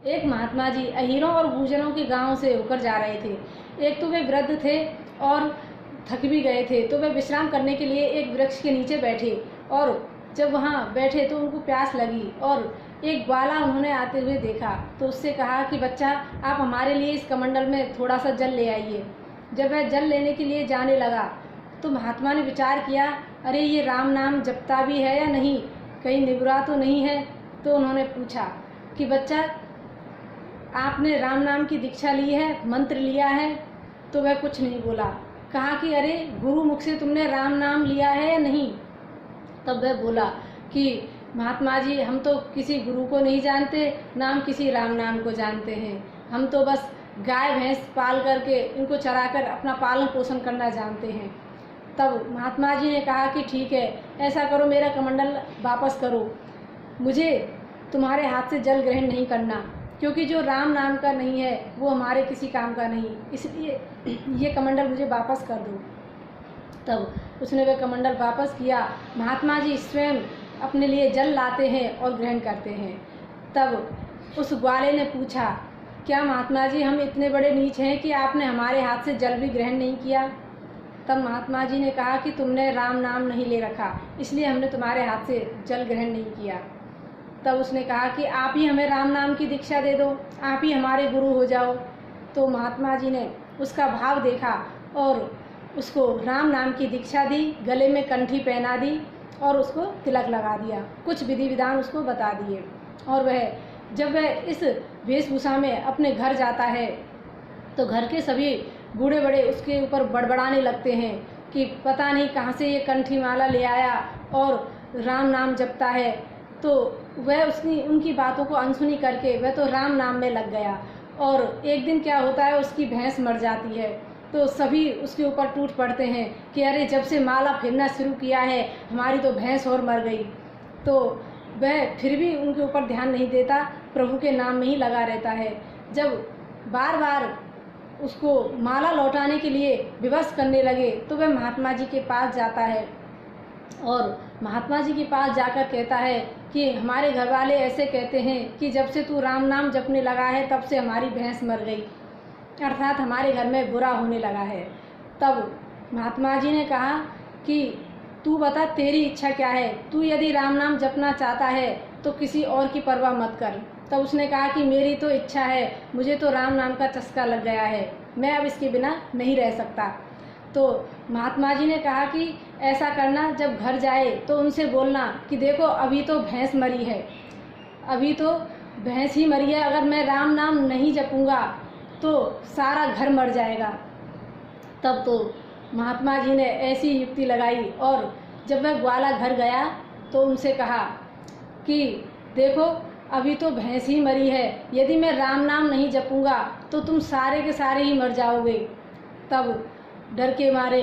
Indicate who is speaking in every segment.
Speaker 1: एक महात्मा जी अहीरों और गुर्जरों के गांव से होकर जा रहे थे। एक तो वे वृद्ध थे और थक भी गए थे, तो वे विश्राम करने के लिए एक वृक्ष के नीचे बैठे और जब वहाँ बैठे तो उनको प्यास लगी और एक ग्वाला उन्होंने आते हुए देखा, तो उससे कहा कि बच्चा, आप हमारे लिए इस कमंडल में थोड़ा सा जल ले आइए। जब वह जल लेने के लिए जाने लगा तो महात्मा ने विचार किया, अरे ये राम नाम जपता भी है या नहीं, कहीं निगुरा तो नहीं है। तो उन्होंने पूछा कि बच्चा, आपने राम नाम की दीक्षा ली है, मंत्र लिया है? तो वह कुछ नहीं बोला। कहा कि अरे गुरु मुख से तुमने राम नाम लिया है या नहीं? तब वह बोला कि महात्मा जी, हम तो किसी गुरु को नहीं जानते, नाम किसी राम नाम को जानते हैं। हम तो बस गाय भैंस पाल करके इनको चराकर अपना पालन पोषण करना जानते हैं। तब महात्मा जी ने कहा कि ठीक है, ऐसा करो, मेरा कमंडल वापस करो, मुझे तुम्हारे हाथ से जल ग्रहण नहीं करना, क्योंकि जो राम नाम का नहीं है वो हमारे किसी काम का नहीं, इसलिए ये कमंडल मुझे वापस कर दो। तब उसने वह कमंडल वापस किया। महात्मा जी स्वयं अपने लिए जल लाते हैं और ग्रहण करते हैं। तब उस ग्वाले ने पूछा, क्या महात्मा जी, हम इतने बड़े नीच हैं कि आपने हमारे हाथ से जल भी ग्रहण नहीं किया? तब महात्मा जी ने कहा कि तुमने राम नाम नहीं ले रखा, इसलिए हमने तुम्हारे हाथ से जल ग्रहण नहीं किया। तब उसने कहा कि आप ही हमें राम नाम की दीक्षा दे दो, आप ही हमारे गुरु हो जाओ। तो महात्मा जी ने उसका भाव देखा और उसको राम नाम की दीक्षा दी, गले में कंठी पहना दी और उसको तिलक लगा दिया, कुछ विधि विधान उसको बता दिए। और जब वह इस वेशभूषा में अपने घर जाता है तो घर के सभी बूढ़े बड़े उसके ऊपर बड़बड़ाने लगते हैं कि पता नहीं कहाँ से ये कंठी माला ले आया और राम नाम जपता है। तो वह उनकी बातों को अनसुनी करके वह तो राम नाम में लग गया। और एक दिन क्या होता है, उसकी भैंस मर जाती है, तो सभी उसके ऊपर टूट पड़ते हैं कि अरे जब से माला फिरना शुरू किया है हमारी तो भैंस और मर गई। तो वह फिर भी उनके ऊपर ध्यान नहीं देता, प्रभु के नाम में ही लगा रहता है। जब बार बार उसको माला लौटाने के लिए विवश करने लगे तो वह महात्मा जी के पास जाता है और महात्मा जी के पास जाकर कहता है कि हमारे घर वाले ऐसे कहते हैं कि जब से तू राम नाम जपने लगा है तब से हमारी भैंस मर गई, अर्थात हमारे घर में बुरा होने लगा है। तब महात्मा जी ने कहा कि तू बता, तेरी इच्छा क्या है? तू यदि राम नाम जपना चाहता है तो किसी और की परवाह मत कर। तब उसने कहा कि मेरी तो इच्छा है, मुझे तो राम नाम का चस्का लग गया है, मैं अब इसके बिना नहीं रह सकता। तो महात्मा जी ने कहा कि ऐसा करना, जब घर जाए तो उनसे बोलना कि देखो अभी तो भैंस मरी है, अभी तो भैंस ही मरी है, अगर मैं राम नाम नहीं जपूँगा तो सारा घर मर जाएगा। तब तो महात्मा जी ने ऐसी युक्ति लगाई और जब वह ग्वाला घर गया तो उनसे कहा कि देखो अभी तो भैंस ही मरी है, यदि मैं राम नाम नहीं जपूँगा तो तुम सारे के सारे ही मर जाओगे। तब डर के मारे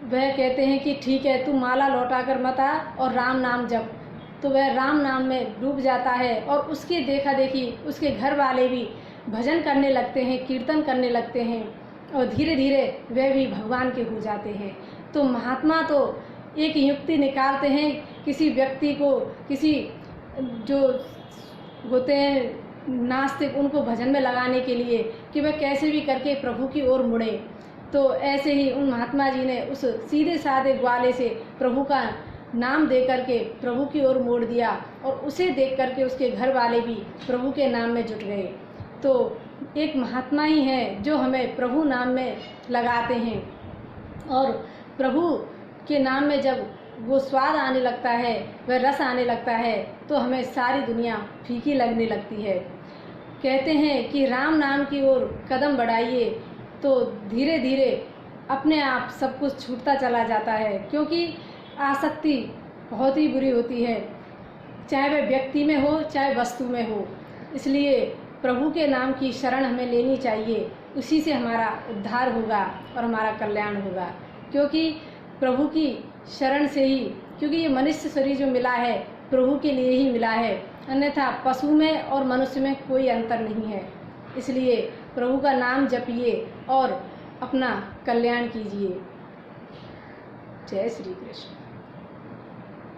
Speaker 1: वह कहते हैं कि ठीक है, तू माला लौटा कर मत आ और राम नाम जप। तो वह राम नाम में डूब जाता है और उसके देखा देखी उसके घर वाले भी भजन करने लगते हैं, कीर्तन करने लगते हैं और धीरे धीरे वह भी भगवान के हो जाते हैं। तो महात्मा तो एक युक्ति निकालते हैं किसी व्यक्ति को, किसी जो होते हैं नास्तिक, उनको भजन में लगाने के लिए कि वह कैसे भी करके प्रभु की ओर मुड़े। तो ऐसे ही उन महात्मा जी ने उस सीधे साधे ग्वाले से प्रभु का नाम दे करके प्रभु की ओर मोड़ दिया और उसे देख करके उसके घर वाले भी प्रभु के नाम में जुट गए। तो एक महात्मा ही है जो हमें प्रभु नाम में लगाते हैं और प्रभु के नाम में जब वो स्वाद आने लगता है, वह रस आने लगता है, तो हमें सारी दुनिया फीकी लगने लगती है। कहते हैं कि राम नाम की ओर कदम बढ़ाइए तो धीरे धीरे अपने आप सब कुछ छूटता चला जाता है, क्योंकि आसक्ति बहुत ही बुरी होती है, चाहे वह व्यक्ति में हो चाहे वस्तु में हो। इसलिए प्रभु के नाम की शरण हमें लेनी चाहिए, उसी से हमारा उद्धार होगा और हमारा कल्याण होगा। क्योंकि प्रभु की शरण से ही, क्योंकि ये मनुष्य शरीर जो मिला है प्रभु के लिए ही मिला है, अन्यथा पशु में और मनुष्य में कोई अंतर नहीं है। इसलिए प्रभु का नाम जपिए और अपना कल्याण कीजिए। जय श्री कृष्ण।